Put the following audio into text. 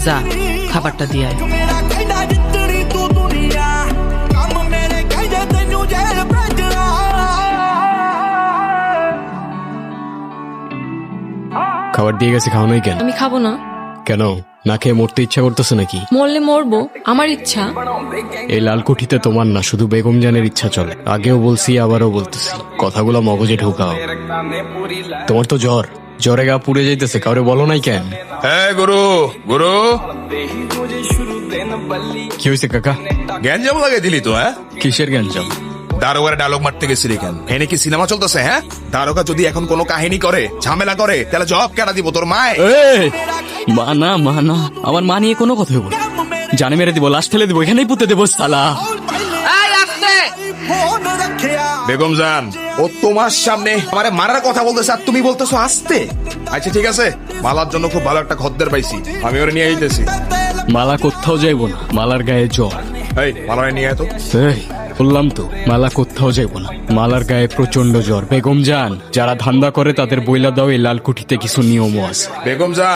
যা খাবারটা দিয়ে আয়। খাবার দিয়ে গেছে, খাও নাই কেন? আমি খাবো না। কেন, না খেয়ে মরতে ইচ্ছা করতেছে নাকি? মরলে মরবো, আমার ইচ্ছা। এই লালকুঠিতে তোমার না, শুধু বেগম জানের ইচ্ছা চলে। আগেও বলছি, আবারও বলতেছি, কথাগুলো মগজে ঢুকাও। তোমার তো জ্বরে গা পুড়ে যাইতেছে, কাউরে বলো নাই কেন? হ্যাঁ গুরু, গুরু কি হয়েছে কাকা? গ্যাঞ্জাম লাগাই দিলি তো। হ্যাঁ, কিসের গ্যাঞ্জাম? দারোগার ডায়লগ মারতে গেছিলি কেন? এনে কি সিনেমা চলতেছে? হ্যাঁ, দারোগা যদি এখন কোনো কাহিনী করে, ঝামেলা করে, তাহলে জব কেটা দিব তোর মায়? মা না, আমার মা নিয়ে কোনো কথা বল। জানে মেরে দিব, লাশ ফেলে দিব, এখানেই পুঁতে দেবো সালা। বেগম জান, ও তোমার সামনে আমারে মারার কথা বলতেছে আর তুমি বলতেছো আসতে। আচ্ছা ঠিক আছে, মালার জন্য খুব ভালো একটা খদ্দের পাইছি, আমি ওরে নিয়ে আইতেছি। মালা কোথাও যাইব না, মালার গায়ে জ্বর। এই মালারে নিয়ে আয় তো। বললাম তো, মালা কোথাও যাইব না, মালার গায়ে প্রচন্ড জ্বর। বেগম জান, যারা ধান্দা করে তাদের বইলা দাও, এই লালকুঠিতে কিছু নিয়মও আছে। বেগম জান